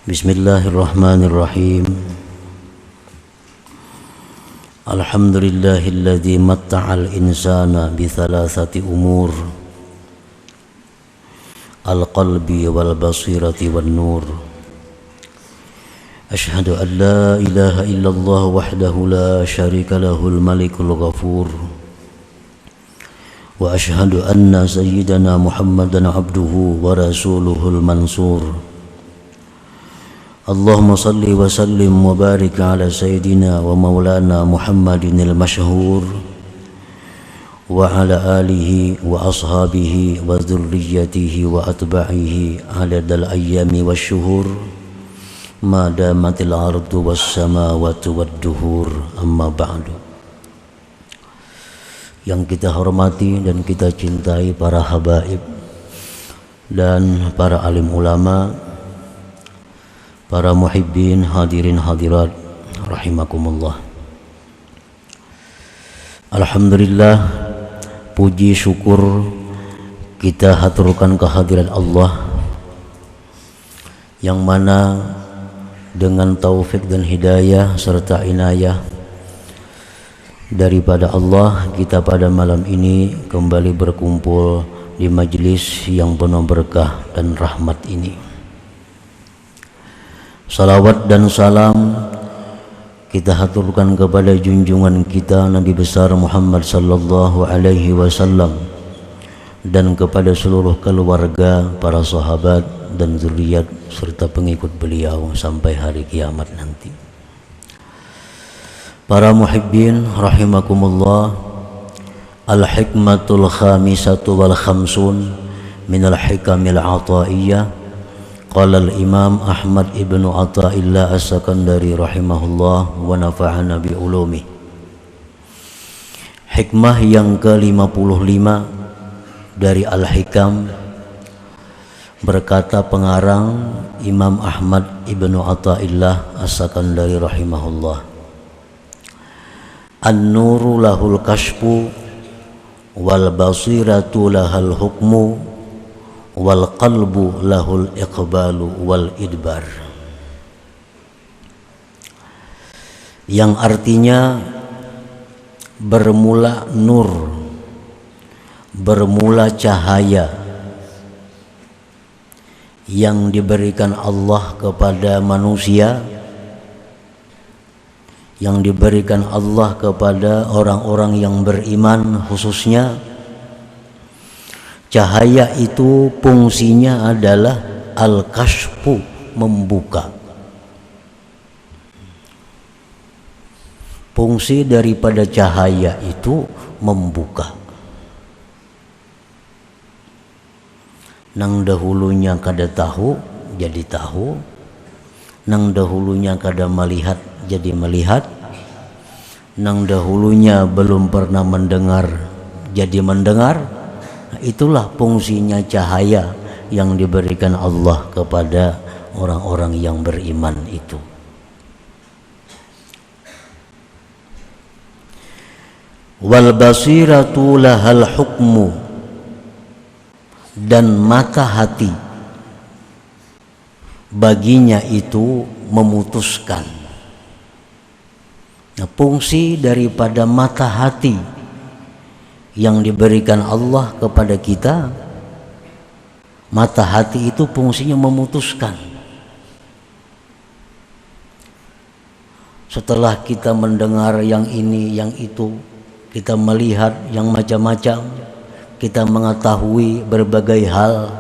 Bismillahirrahmanirrahim. Alhamdulillahilladzi matta'al insana bi thalathati umur, al-qalbi wal basirati wan nur. Ashhadu an la ilaha illallah wahdahu la syarika lahul malikul ghafur. Wa ashhadu anna sayyidana Muhammadan abduhu wa rasuluhul mansur. Allahumma salli wa sallim wa barik ala sayyidina wa maulana Muhammadin al-mashhur wa ala alihi wa ashabihi wa dhurriyyatihi wa atba'ihi adadal ayyami wa syuhur ma damatil ardu was samawati wad duhur, amma ba'du. Yang kita hormati dan kita cintai para habaib dan para alim ulama, para muhibbin, hadirin hadirat rahimakumullah. Alhamdulillah, puji syukur kita haturkan kehadirat Allah yang mana dengan taufik dan hidayah serta inayah daripada Allah, kita pada malam ini kembali berkumpul di majlis yang penuh berkah dan rahmat ini. Salawat dan salam kita haturkan kepada junjungan kita Nabi besar Muhammad sallallahu alaihi wasallam dan kepada seluruh keluarga, para sahabat dan zuriat serta pengikut beliau sampai hari kiamat nanti. Para muhibbin rahimakumullah, al-hikmatul khamisatu wal khamsun minal hikamil ataiyah. Qala al-Imam Ahmad ibnu Athaillah as-Sakandari rahimahullah wa nafa'ana bi ulumi. Hikmah yang ke-55 dari Al-Hikam, berkata pengarang Imam Ahmad ibnu Athaillah as-Sakandari rahimahullah, an-nuru lahul kashfu wal basiratu lahal hukmu wal qalbu lahul iqbalu wal idbar. Yang artinya bermula nur, bermula cahaya yang diberikan Allah kepada manusia, yang diberikan Allah kepada orang-orang yang beriman khususnya. Cahaya itu fungsinya adalah al-kashfu, membuka. Fungsi daripada cahaya itu membuka. Nang dahulunya kada tahu jadi tahu, nang dahulunya kada melihat jadi melihat, nang dahulunya belum pernah mendengar jadi mendengar. Itulah fungsinya cahaya yang diberikan Allah kepada orang-orang yang beriman itu. Wal basiratu lahal hukmu, dan mata hati baginya itu memutuskan. Nah, fungsi daripada mata hati yang diberikan Allah kepada kita, mata hati itu fungsinya memutuskan. Setelah kita mendengar yang ini, yang itu, kita melihat yang macam-macam, kita mengetahui berbagai hal,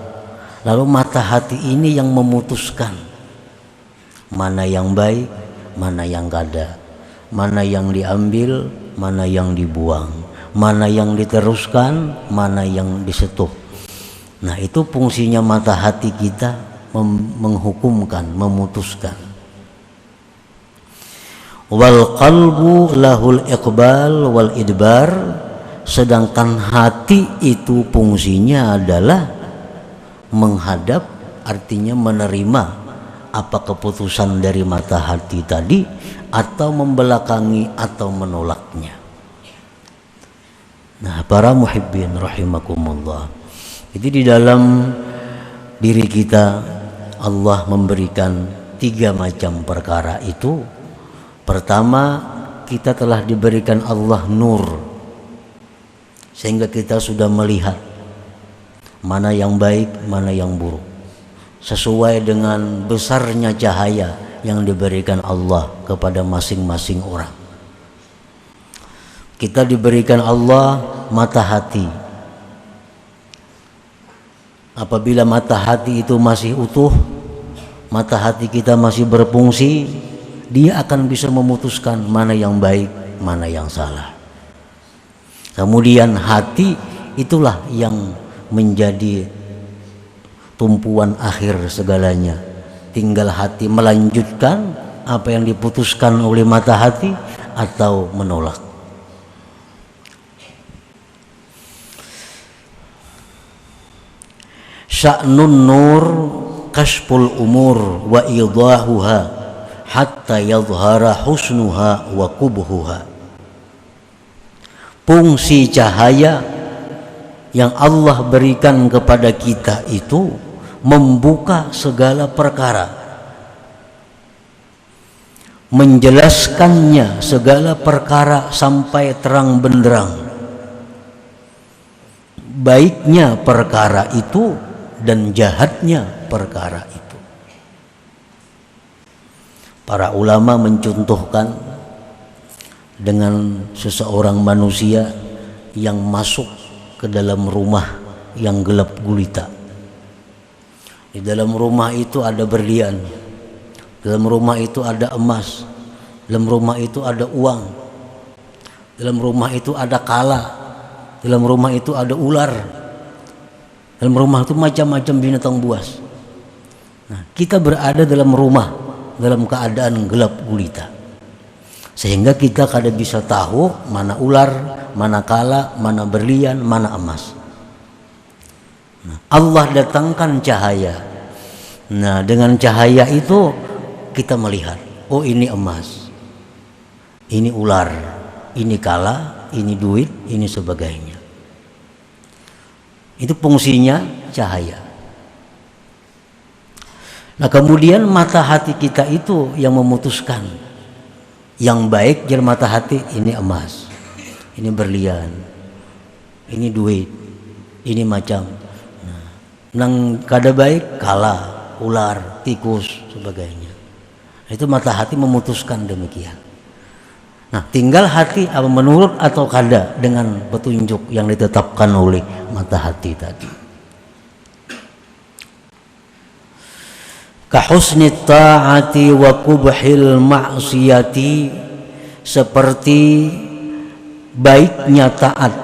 lalu mata hati ini yang memutuskan mana yang baik, mana yang kada, mana yang diambil, mana yang dibuang, mana yang diteruskan, mana yang disetuh. Nah, itu fungsinya mata hati kita, menghukumkan, memutuskan. Wal qalbu lahul iqbal wal idbar, sedangkan hati itu fungsinya adalah menghadap, artinya menerima apa keputusan dari mata hati tadi, atau membelakangi atau menolaknya. Nah, para muhibbin rahimakumullah, jadi di dalam diri kita Allah memberikan tiga macam perkara itu. Pertama, kita telah diberikan Allah nur, sehingga kita sudah melihat mana yang baik, mana yang buruk, sesuai dengan besarnya cahaya yang diberikan Allah kepada masing-masing orang. Kita diberikan Allah mata hati. Apabila mata hati itu masih utuh, mata hati kita masih berfungsi, dia akan bisa memutuskan mana yang baik, mana yang salah. Kemudian hati itulah yang menjadi tumpuan akhir segalanya. Tinggal hati melanjutkan apa yang diputuskan oleh mata hati atau menolak. Sya'nun nur kashful umur wa idahuha hatta yadhhara husnuha wa kubhuha. Fungsi cahaya yang Allah berikan kepada kita itu membuka segala perkara, menjelaskannya segala perkara sampai terang benderang, baiknya perkara itu dan jahatnya perkara itu. Para ulama mencontohkan dengan seseorang manusia yang masuk ke dalam rumah yang gelap gulita. Di dalam rumah itu ada berlian, dalam rumah itu ada emas, dalam rumah itu ada uang, dalam rumah itu ada kala, dalam rumah itu ada ular, dalam rumah itu macam-macam binatang buas. Nah, kita berada dalam rumah dalam keadaan gelap gulita, sehingga kita kada bisa tahu mana ular, mana kala, mana berlian, mana emas. Nah, Allah datangkan cahaya. Nah, dengan cahaya itu kita melihat, oh ini emas, ini ular, ini kala, ini duit, ini sebagainya. Itu fungsinya cahaya. Nah, kemudian mata hati kita itu yang memutuskan. Yang baik jadi mata hati, ini emas, ini berlian, ini duit, ini macam. Nah, nang kada baik kala, ular, tikus, sebagainya. Itu mata hati memutuskan demikian. Nah, tinggal hati apa menurut atau kada dengan petunjuk yang ditetapkan oleh mata hati tadi. Ka husni ta'ati wa kubhil ma'siyati, seperti baiknya taat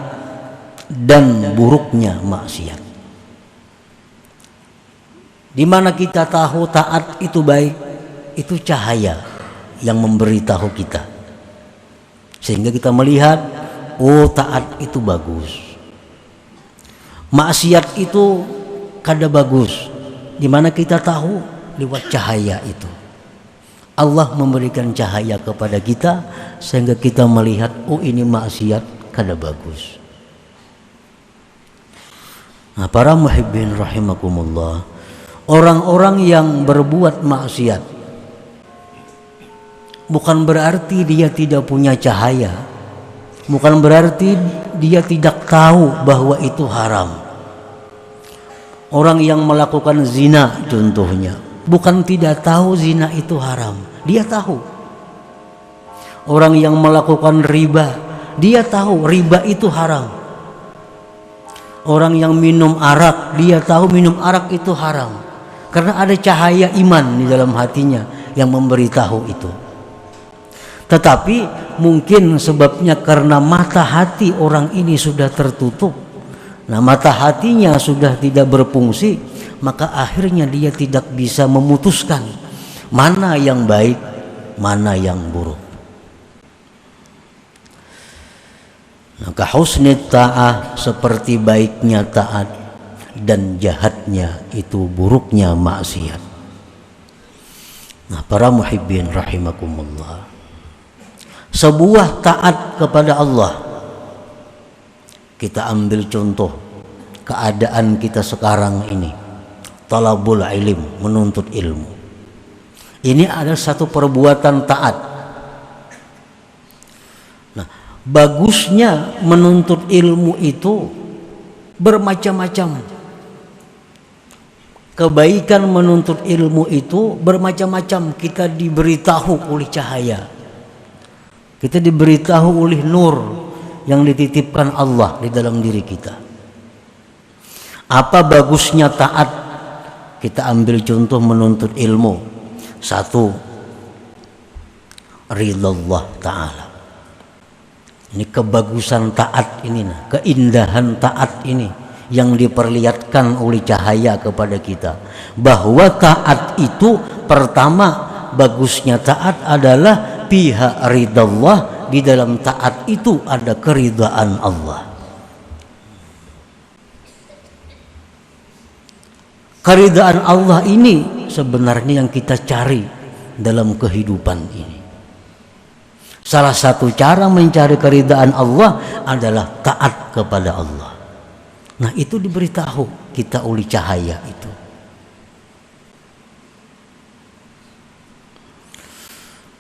dan buruknya maksiat. Di mana kita tahu taat itu baik, itu cahaya yang memberitahu kita, sehingga kita melihat, oh taat itu bagus, maksiat itu kada bagus. Di mana kita tahu lewat cahaya itu. Allah memberikan cahaya kepada kita sehingga kita melihat, oh ini maksiat kada bagus. Nah, para muhibbin rahimakumullah, orang-orang yang berbuat maksiat bukan berarti dia tidak punya cahaya, bukan berarti dia tidak tahu bahwa itu haram. Orang yang melakukan zina contohnya, bukan tidak tahu zina itu haram, dia tahu. Orang yang melakukan riba, dia tahu riba itu haram. Orang yang minum arak, dia tahu minum arak itu haram, karena ada cahaya iman di dalam hatinya yang memberitahu itu. Tetapi mungkin sebabnya karena mata hati orang ini sudah tertutup. Nah, mata hatinya sudah tidak berfungsi, maka akhirnya dia tidak bisa memutuskan mana yang baik, mana yang buruk. Maka husni ta'ah, seperti baiknya taat dan jahatnya itu buruknya maksiat. Nah, para muhibbin rahimakumullah, sebuah taat kepada Allah, kita ambil contoh keadaan kita sekarang ini, talabul ilm, menuntut ilmu. Ini adalah satu perbuatan taat. Nah, bagusnya menuntut ilmu itu bermacam-macam. Kebaikan menuntut ilmu itu bermacam-macam. Kita diberitahu oleh cahaya, kita diberitahu oleh nur yang dititipkan Allah di dalam diri kita. Apa bagusnya taat? Kita ambil contoh menuntut ilmu. Satu, ridha Allah Ta'ala. Ini kebagusan taat ini, keindahan taat ini yang diperlihatkan oleh cahaya kepada kita, bahwa taat itu pertama, bagusnya taat adalah pihak ridha Allah. Di dalam taat itu ada keridhaan Allah. Keridhaan Allah ini sebenarnya yang kita cari dalam kehidupan ini. Salah satu cara mencari keridhaan Allah adalah taat kepada Allah. Nah, itu diberitahu kita oleh cahaya itu.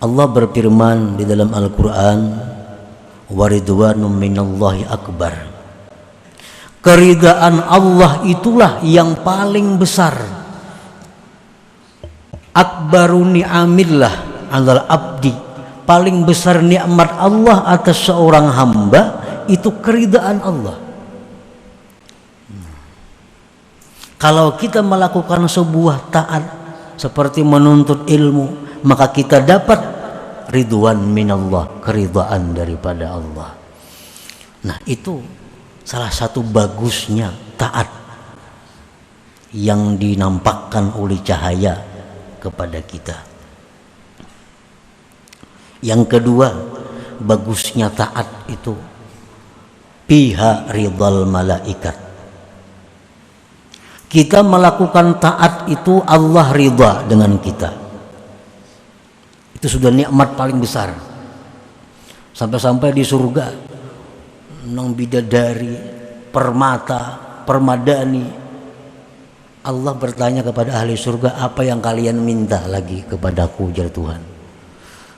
Allah berfirman di dalam Al-Quran, waridwanum minallahi akbar. Keridhaan Allah itulah yang paling besar. Akbaru ni'amillah alal abdi. Paling besar nikmat Allah atas seorang hamba itu keridhaan Allah. Kalau kita melakukan sebuah taat seperti menuntut ilmu, maka kita dapat ridwan minallah, keridhaan daripada Allah. Nah, itu salah satu bagusnya taat yang dinampakkan oleh cahaya kepada kita. Yang kedua, bagusnya taat itu pihak ridhal malaikat. Kita melakukan taat itu Allah ridha dengan kita. Itu sudah nikmat paling besar. Sampai-sampai di surga nang bidadari, permata, permadani, Allah bertanya kepada ahli surga, apa yang kalian minta lagi kepadaku, ujar Tuhan.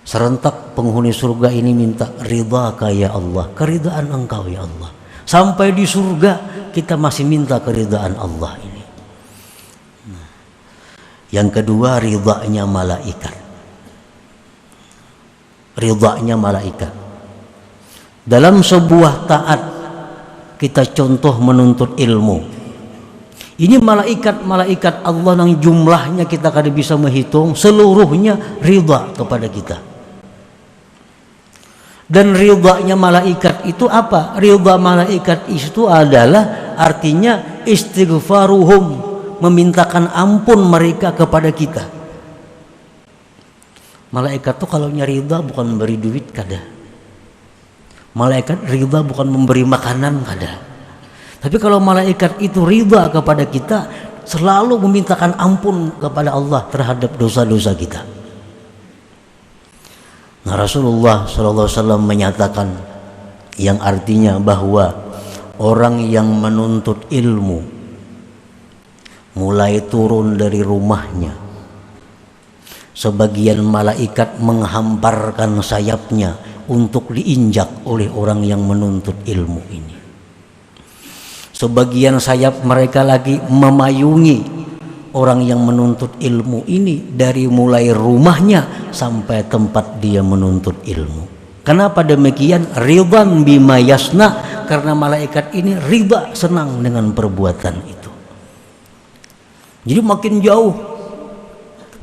Serentak penghuni surga ini minta ridhaka ya Allah, keridhaan engkau ya Allah. Sampai di surga kita masih minta keridhaan Allah ini. Yang kedua, ridhanya malaikat. Ridhanya malaikat. Dalam sebuah taat kita contoh menuntut ilmu. Ini malaikat Allah yang jumlahnya kita kada bisa menghitung, seluruhnya ridha kepada kita. Dan ridhanya malaikat itu apa? Ridha malaikat itu adalah artinya istighfaruhum, memintakan ampun mereka kepada kita. Malaikat tuh kalau ridha bukan memberi duit kada. Malaikat ridha bukan memberi makanan kada. Tapi kalau malaikat itu ridha kepada kita, selalu memintakan ampun kepada Allah terhadap dosa-dosa kita. Nah, Rasulullah SAW menyatakan yang artinya bahwa orang yang menuntut ilmu mulai turun dari rumahnya, sebagian malaikat menghamparkan sayapnya untuk diinjak oleh orang yang menuntut ilmu ini. Sebagian sayap mereka lagi memayungi orang yang menuntut ilmu ini dari mulai rumahnya sampai tempat dia menuntut ilmu. Kenapa demikian? Ridwan bima yasna, karena malaikat ini ridha, senang dengan perbuatan itu. Jadi makin jauh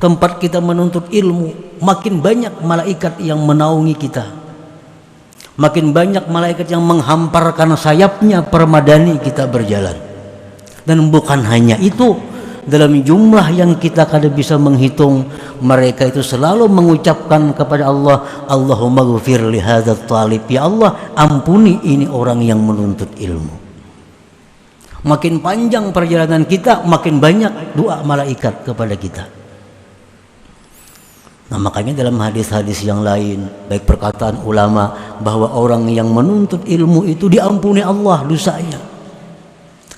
tempat kita menuntut ilmu, makin banyak malaikat yang menaungi kita. Makin banyak malaikat yang menghamparkan sayapnya permadani kita berjalan. Dan bukan hanya itu, dalam jumlah yang kita kada bisa menghitung, mereka itu selalu mengucapkan kepada Allah, Allahumma ghfir li hadzal talib, ya Allah ampuni ini orang yang menuntut ilmu. Makin panjang perjalanan kita, makin banyak doa malaikat kepada kita. Nah, makanya dalam hadis-hadis yang lain, baik perkataan ulama bahwa orang yang menuntut ilmu itu diampuni Allah dosanya.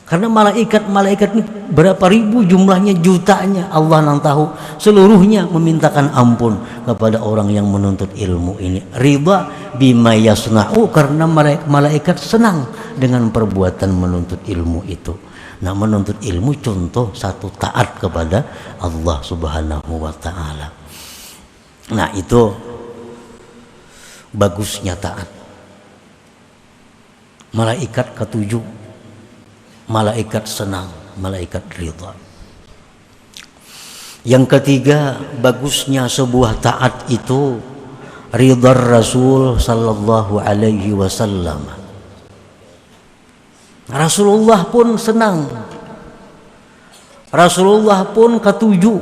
Karena malaikat ini berapa ribu jumlahnya, jutanya, Allah yang tahu. Seluruhnya memintakan ampun kepada orang yang menuntut ilmu ini. Ridha bima yasna'u, karena malaikat senang dengan perbuatan menuntut ilmu itu. Nah, menuntut ilmu contoh satu taat kepada Allah Subhanahu wa ta'ala. Nah, itu bagusnya taat. Malaikat ketujuh, malaikat senang, malaikat ridha. Yang ketiga, bagusnya sebuah taat itu ridha Rasul sallallahu alaihi wasallam. Rasulullah pun senang, Rasulullah pun ketujuh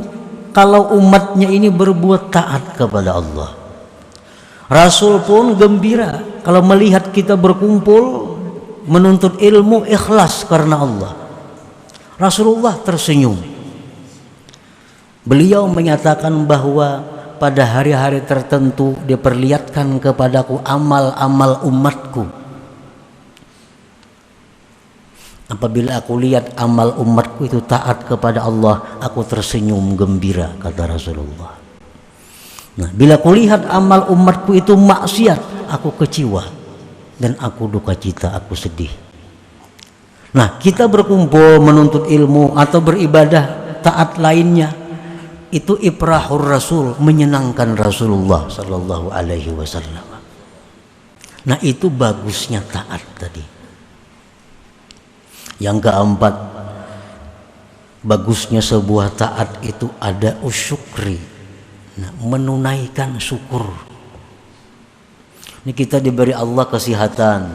kalau umatnya ini berbuat taat kepada Allah. Rasul pun gembira kalau melihat kita berkumpul menuntut ilmu ikhlas karena Allah. Rasulullah tersenyum. Beliau menyatakan bahwa pada hari-hari tertentu diperlihatkan kepadaku amal-amal umatku. Apabila aku lihat amal umatku itu taat kepada Allah, aku tersenyum gembira, kata Rasulullah. Nah, bila aku lihat amal umatku itu maksiat, aku kecewa dan aku duka cita, aku sedih. Nah, kita berkumpul menuntut ilmu atau beribadah taat lainnya, itu ifrahur Rasul, menyenangkan Rasulullah sallallahu alaihi wasallam. Nah, itu bagusnya taat tadi. Yang keempat, bagusnya sebuah taat itu ada usyukri. Nah, menunaikan syukur. Ini kita diberi Allah kesehatan,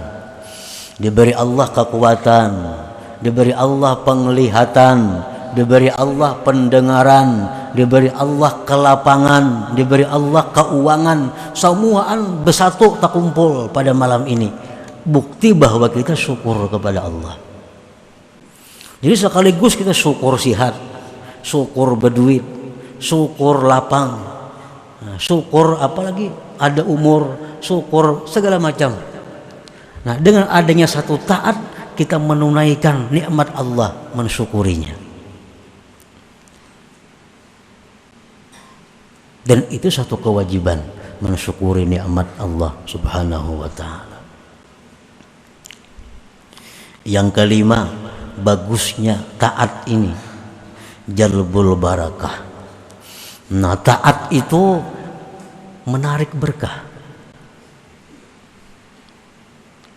diberi Allah kekuatan, diberi Allah penglihatan, diberi Allah pendengaran, diberi Allah kelapangan, diberi Allah keuangan. Semuaan bersatu tak kumpul pada malam ini. Bukti bahwa kita syukur kepada Allah. Jadi sekaligus kita syukur sihat, syukur berduit, syukur lapang, syukur apalagi ada umur, syukur segala macam. Nah, dengan adanya satu taat, kita menunaikan nikmat Allah, mensyukurinya. Dan itu satu kewajiban, mensyukuri nikmat Allah Subhanahu wa ta'ala. Yang kelima, bagusnya taat ini jalbul barakah. Nah, taat itu menarik berkah.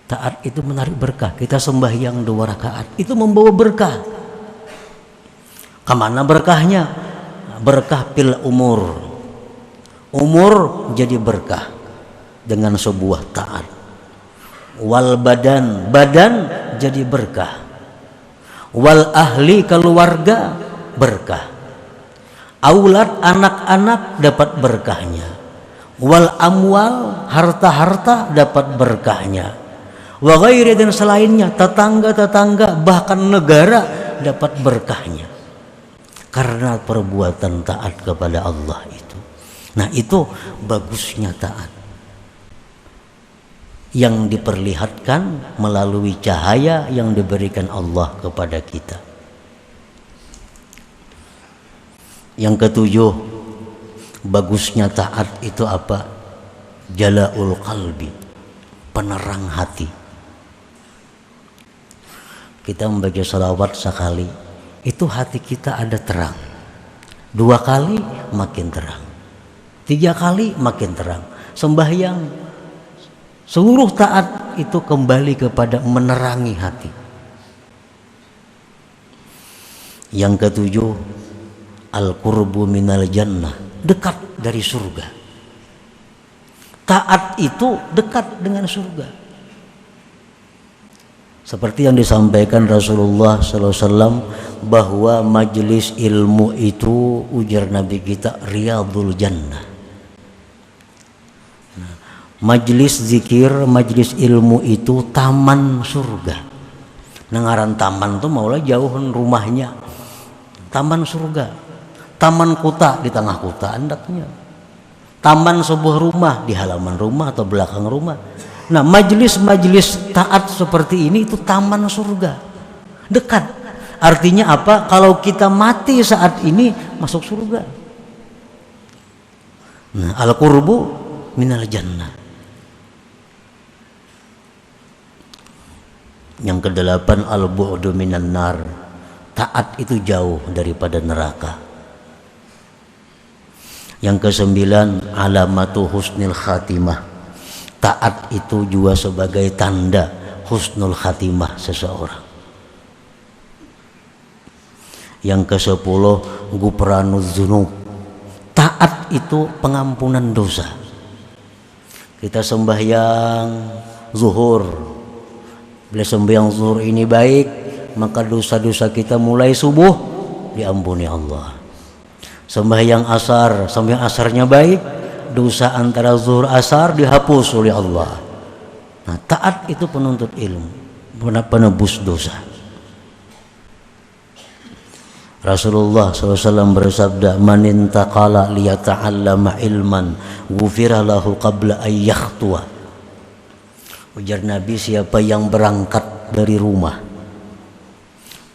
Taat itu menarik berkah. Kita sembahyang 2 rakaat itu membawa berkah. Kemana berkahnya? Berkah pil umur. Umur jadi berkah dengan sebuah taat. Wal badan, badan jadi berkah. Wal ahli, keluarga berkah. Aulad, anak-anak dapat berkahnya. Wal amwal, harta-harta dapat berkahnya. Wa ghairi, dan selainnya, tetangga-tetangga bahkan negara dapat berkahnya karena perbuatan taat kepada Allah itu. Nah, itu bagusnya taat yang diperlihatkan melalui cahaya yang diberikan Allah kepada kita. Yang ketujuh, bagusnya taat itu apa? Jalaul qalbi, penerang hati. Kita membaca salawat sekali, itu hati kita ada terang. 2 kali makin terang, 3 kali makin terang. Sembahyang, seluruh taat itu kembali kepada menerangi hati. Yang ketujuh, al-qurbu minal jannah, dekat dari surga. Taat itu dekat dengan surga. Seperti yang disampaikan Rasulullah SAW, bahwa majelis ilmu itu, ujar Nabi kita, riyadul jannah. Nah, majelis zikir, majelis ilmu itu taman surga. Nengaran taman tuh maulah jauhan rumahnya. Taman surga. Taman kota di tengah kota andaknya. Taman sebuah rumah di halaman rumah atau belakang rumah. Nah, majelis-majelis taat seperti ini itu taman surga. dekat. Artinya apa? Kalau kita mati saat ini masuk surga. Nah, al-qurbu minal jannah. Yang kedelapan, al-bu'du minan nar. Taat itu jauh daripada neraka. Yang kesembilan, alamatu husnil khatimah. Taat itu juga sebagai tanda husnul khatimah seseorang. Yang ke-10, gufranuz dzunub. Taat itu pengampunan dosa. Kita sembahyang zuhur, bila sembahyang zuhur ini baik, maka dosa-dosa kita mulai subuh diampuni Allah. Sembahyang asar, sembahyang asarnya baik, dosa antara zuhur asar dihapus oleh Allah. Nah, taat itu penuntut ilmu, penebus dosa. Rasulullah SAW bersabda, man intaqala liyata'allama ilman ghufira lahu qabla an yakhtuwa. Ujar Nabi, siapa yang berangkat dari rumah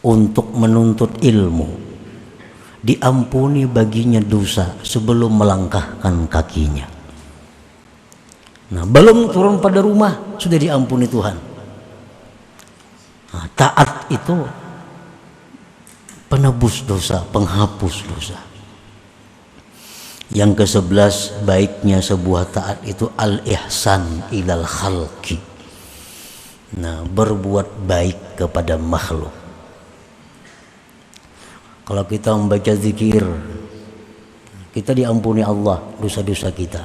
untuk menuntut ilmu, diampuni baginya dosa sebelum melangkahkan kakinya. Nah, belum turun pada rumah sudah diampuni Tuhan. Nah, taat itu penebus dosa, penghapus dosa. Yang ke-11, baiknya sebuah taat itu al-ihsan ilal khalqi. Nah, berbuat baik kepada makhluk. Kalau kita membaca zikir, kita diampuni Allah dosa-dosa kita.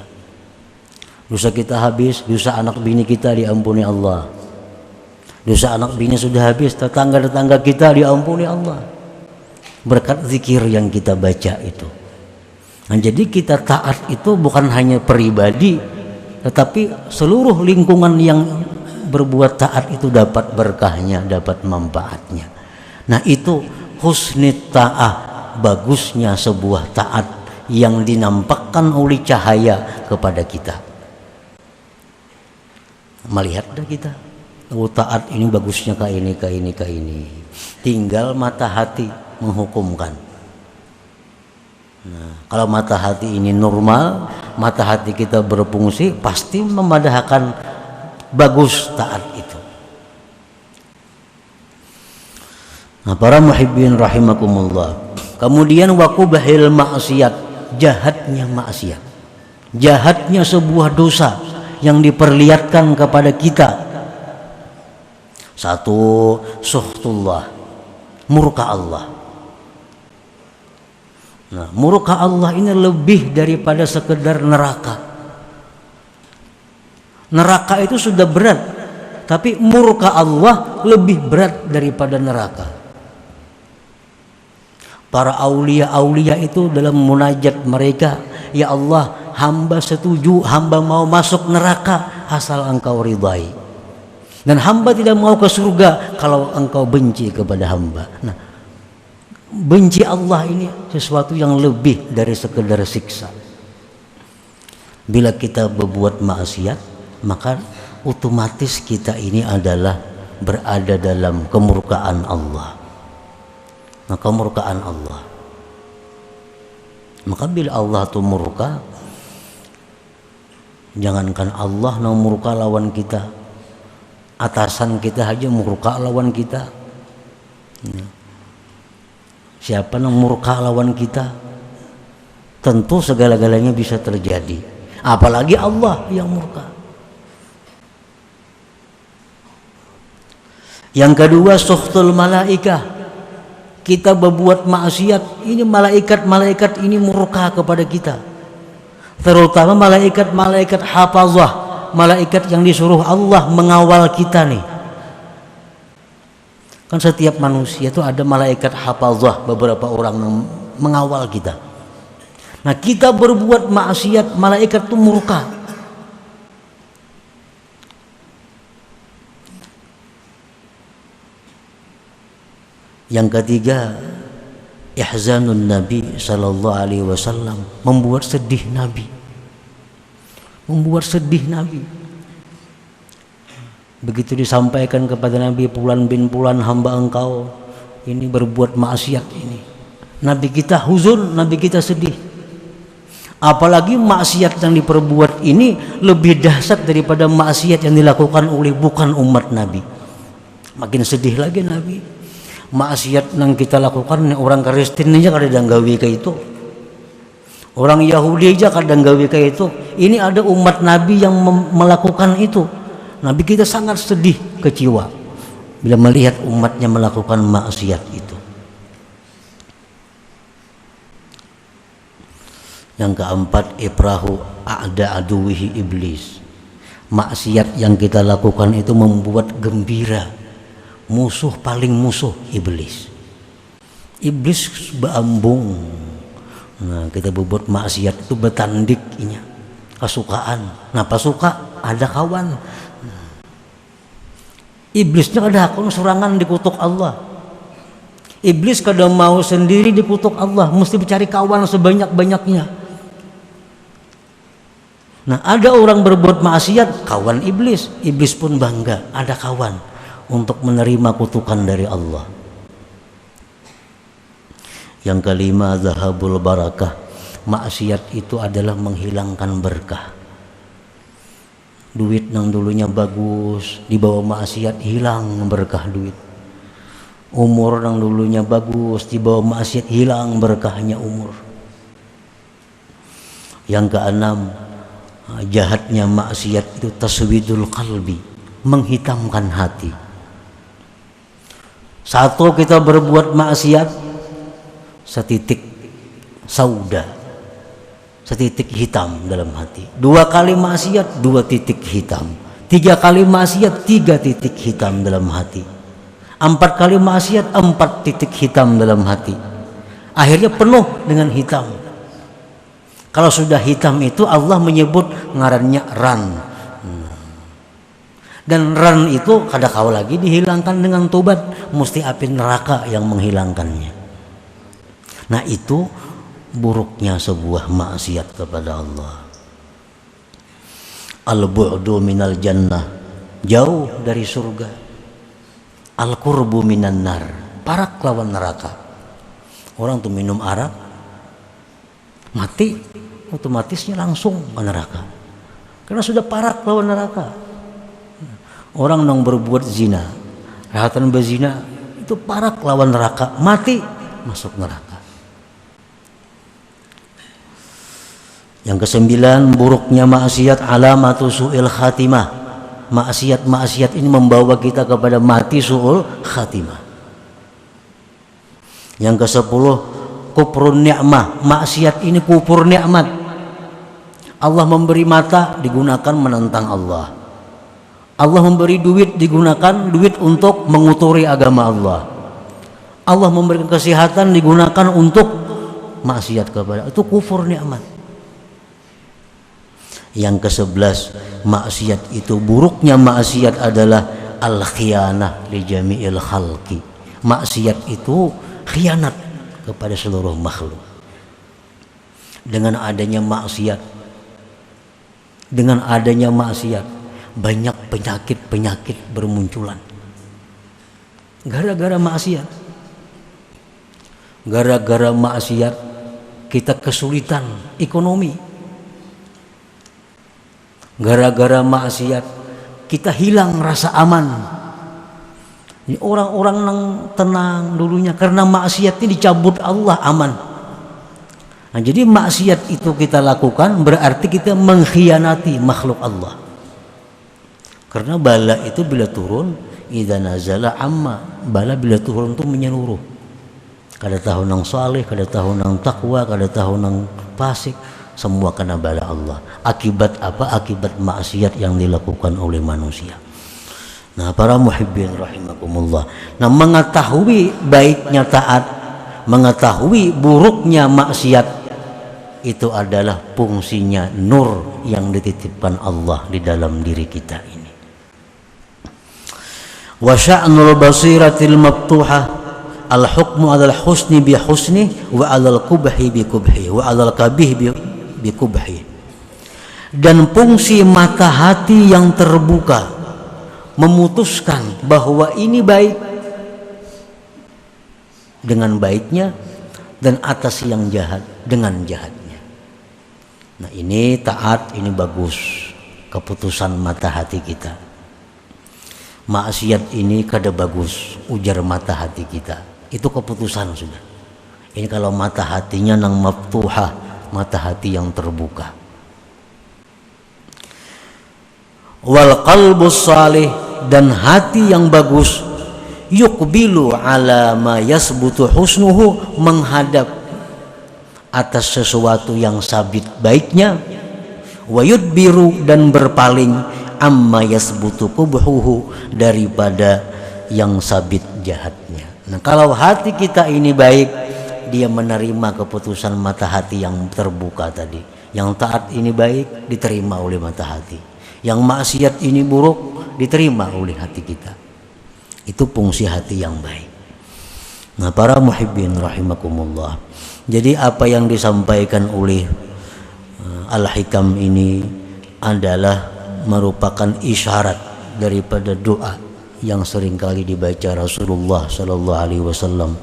Dosa kita habis, dosa anak bini kita diampuni Allah. Dosa anak bini sudah habis, tetangga-tetangga kita diampuni Allah. Berkat zikir yang kita baca itu. Nah, jadi kita taat itu bukan hanya pribadi, tetapi seluruh lingkungan yang berbuat taat itu dapat berkahnya, dapat manfaatnya. Nah, itu husnit ta'ah, bagusnya sebuah taat yang dinampakkan oleh cahaya kepada kita. Melihat dah kita, oh taat ini bagusnya ke ini, ke ini, ke ini. Tinggal mata hati menghukumkan. Nah, kalau mata hati ini normal, mata hati kita berfungsi, pasti memadahkan bagus taat itu. Nah, para muhibbin rahimakumullah. Kemudian waqubahil maksiat, jahatnya maksiat. Jahatnya sebuah dosa yang diperlihatkan kepada kita. Satu, suhtullah, murka Allah. Nah, murka Allah ini lebih daripada sekedar neraka. Neraka itu sudah berat, tapi murka Allah lebih berat daripada neraka. Para aulia-aulia itu dalam munajat mereka, ya Allah, hamba setuju, hamba mau masuk neraka asal engkau ridai. Dan hamba tidak mau ke surga kalau engkau benci kepada hamba. Nah, benci Allah ini sesuatu yang lebih dari sekedar siksa. Bila kita berbuat maksiat, maka otomatis kita ini adalah berada dalam kemurkaan Allah. Nah, kemurkaan Allah. Maka bila Allah itu murka, jangankan Allah yang murka lawan kita, atasan kita aja murka lawan kita. Siapa yang murka lawan kita, tentu segala-galanya bisa terjadi. Apalagi Allah yang murka. Yang kedua, suhtul malaikah. Kita berbuat maksiat, ini malaikat-malaikat ini murka kepada kita. Terutama malaikat-malaikat hafazah, malaikat yang disuruh Allah mengawal kita nih. Kan setiap manusia itu ada malaikat hafazah, beberapa orang yang mengawal kita. Nah, kita berbuat maksiat, malaikat itu murka. Yang ketiga, ihzanun Nabi sallallahu alaihi wasallam, membuat sedih Nabi. Membuat sedih Nabi. Begitu disampaikan kepada Nabi, Fulan bin Fulan hamba engkau ini berbuat maksiat ini, Nabi kita huzun, Nabi kita sedih. Apalagi maksiat yang diperbuat ini lebih dahsyat daripada maksiat yang dilakukan oleh bukan umat Nabi. Makin sedih lagi Nabi. Maksiat yang kita lakukan orang Kristen aja kadang gawe kayak itu, orang Yahudi aja kadang gawe kayak itu. Ini ada umat Nabi yang melakukan itu. Nabi kita sangat sedih, kecewa bila melihat umatnya melakukan maksiat itu. Yang keempat, ibrahu a'da aduwihi iblis. Maksiat yang kita lakukan itu membuat gembira musuh paling musuh iblis. Iblis beambung. Nah, kita berbuat maksiat itu betandiknya kesukaan. Nah, pas suka ada kawan. Iblisnya ada akun serangan dikutuk Allah. Iblis kadang mau sendiri dikutuk Allah, mesti mencari kawan sebanyak-banyaknya. Nah, ada orang berbuat maksiat, kawan iblis, iblis pun bangga ada kawan untuk menerima kutukan dari Allah. Yang kelima, zahabul barakah. Maksiat itu adalah menghilangkan berkah. Duit yang dulunya bagus dibawa maksiat, hilang berkah duit. Umur yang dulunya bagus dibawa maksiat, hilang berkahnya umur. Yang keenam, jahatnya maksiat itu taswidul qalbi, menghitamkan hati. Satu, kita berbuat maksiat setitik sauda, setitik hitam dalam hati. Dua kali maksiat, dua titik hitam. Tiga kali maksiat, tiga titik hitam dalam hati. Empat kali maksiat, empat titik hitam dalam hati. Akhirnya penuh dengan hitam. Kalau sudah hitam itu Allah menyebut ngarannya ran. Dan ran itu kadang-kala lagi dihilangkan dengan tobat, mesti api neraka yang menghilangkannya. Nah, itu buruknya sebuah maksiat kepada Allah. Al-bu'du minal jannah, jauh dari surga. Al-qurbu minan nar, parak lawan neraka. Orang tuh minum arak mati, otomatisnya langsung ke neraka karena sudah parak lawan neraka. Orang yang berbuat zina, rahatan berzina, itu parak lawan neraka, mati masuk neraka. Yang kesembilan, buruknya maksiat alamatu su'il khatimah. Maksiat ini membawa kita kepada mati su'ul khatimah. Yang kesepuluh, kufrun ni'mah. Maksiat ini kufur nikmat. Allah memberi mata, digunakan menentang Allah. Allah memberi duit, digunakan duit untuk menguturi agama Allah. Allah memberikan kesehatan, digunakan untuk maksiat kepada, itu kufur nikmat. Yang ke-11, maksiat itu, buruknya maksiat adalah al-khiyanah li jami'il khalqi. Maksiat itu khianat kepada seluruh makhluk. Dengan adanya maksiat, banyak penyakit bermunculan. Gara-gara maksiat kita kesulitan ekonomi. Gara-gara maksiat kita hilang rasa aman. Ini orang-orang yang tenang dulunya, karena maksiat ini dicabut Allah aman. Nah, jadi maksiat itu kita lakukan berarti kita mengkhianati makhluk Allah. Karena bala itu bila turun, idza nazala amma, bala bila turun itu menyeluruh. Kada tahu nang saleh, kada tahu nang takwa, kada tahu nang fasik, semua kena bala Allah. Akibat apa? Akibat maksiat yang dilakukan oleh manusia. Nah, para muhibbin rahimakumullah. Nah, mengetahui baiknya taat, mengetahui buruknya maksiat, itu adalah fungsinya nur yang dititipkan Allah di dalam diri kita ini. Wa sya'nul basiratil maftuhah, al hukmu 'alal husni bi husni wa 'alal qubhi bi qubhi wa 'alal qabih bi qubhi. Dan fungsi mata hati yang terbuka, memutuskan bahwa ini baik dengan baiknya, dan atas yang jahat dengan jahatnya. Nah ini taat, ini bagus, keputusan mata hati kita. Maksiat ini kada bagus, ujar mata hati kita. Itu keputusan sudah. Ini kalau mata hatinya nang maftuhah, mata hati yang terbuka. Wal qalbus salih, dan hati yang bagus, yuqbilu ala ma yasbutu husnuhu, menghadap atas sesuatu yang sabit baiknya, wa yudbiru, dan berpaling amma yasbutu qubhuhu, daripada yang sabit jahatnya. Nah kalau hati kita ini baik, dia menerima keputusan mata hati yang terbuka tadi. Yang taat ini baik, diterima oleh mata hati. Yang maksiat ini buruk, diterima oleh hati kita. Itu fungsi hati yang baik. Nah para muhibbin rahimakumullah, jadi apa yang disampaikan oleh Al-Hikam ini adalah merupakan isyarat daripada doa yang seringkali dibaca Rasulullah sallallahu alaihi wasallam.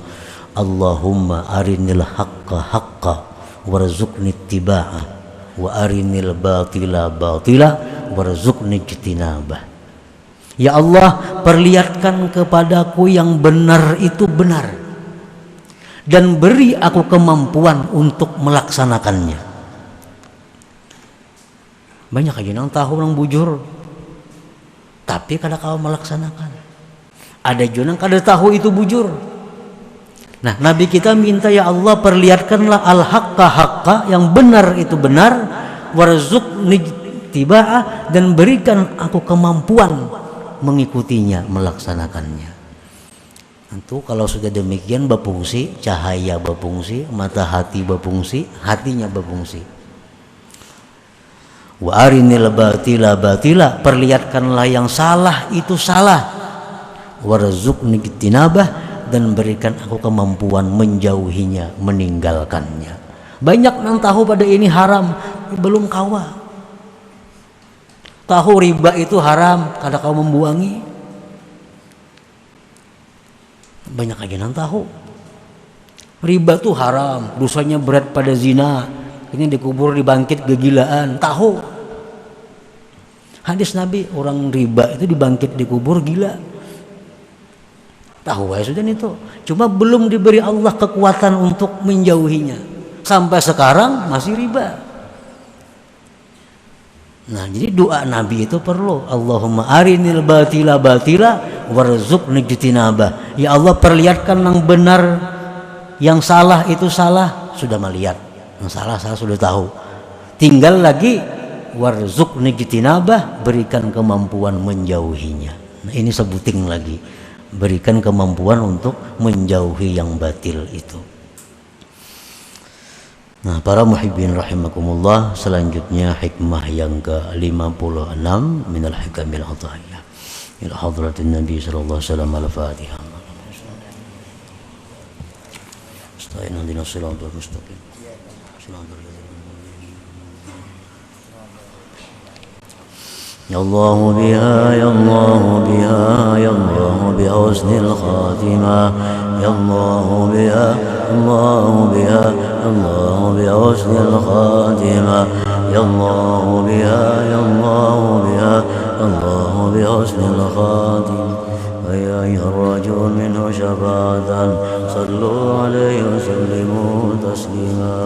Allahumma arinil haqqa haqqa warzuqni ittiba'ah wa arinil batila batila warzuqni ijtinabah. Ya Allah, perlihatkan kepadaku yang benar itu benar, dan beri aku kemampuan untuk melaksanakannya. Banyak aja yang tahu yang bujur, tapi kada kau melaksanakan. Ada juga yang kada tahu itu bujur. Nah Nabi kita minta, ya Allah perlihatkanlah al-haqqa haqqa, yang benar itu benar, warzuqni ittiba'ah, dan berikan aku kemampuan mengikutinya, melaksanakannya. Tentu kalau sudah demikian berfungsi, cahaya berfungsi, mata hati berfungsi, hatinya berfungsi. Wa arinil batila batila, perlihatkanlah yang salah itu salah, warzuqni ijtinabah, dan berikan aku kemampuan menjauhinya, meninggalkannya. Banyak yang tahu pada ini haram, belum kawa. Tahu riba itu haram, kada kau membuangi. Banyak aja yang tahu riba itu haram, dosanya berat pada zina, ini dikubur dibangkit kegilaan. Tahu hadis Nabi, orang riba itu dibangkit dikubur gila. Tahu ya sudah itu, cuma belum diberi Allah kekuatan untuk menjauhinya. Sampai sekarang masih riba. Nah jadi doa Nabi itu perlu, Allahumma arinil batila batila warzuqni ijtinabah. Ya Allah perlihatkan yang benar, yang salah itu salah, sudah melihat. Yang salah sudah tahu. Tinggal lagi warzuqni ijtinabah, berikan kemampuan menjauhinya. Nah ini sebuting lagi, berikan kemampuan untuk menjauhi yang batil itu. Nah para muhibbin rahimakumullah, selanjutnya hikmah yang ke-56 minal hikamil ata'iyah ila hadratin Nabi sallallahu alaihi wasallam. Al-Fatihah. Astagfirullah dinas siratal mustaqim. Ya Allah biha, ya Allah biha, ya Allah biha husnil khatimah. Ya Allah biha, Allah biha, Allah biha husnil khatimah. Ya Allah biha, ya Allah biha, Allah biha husnil khatimah. Ya ayyuhar-rajul minhu syafa'atan sallu alaihi wa sallimu taslima.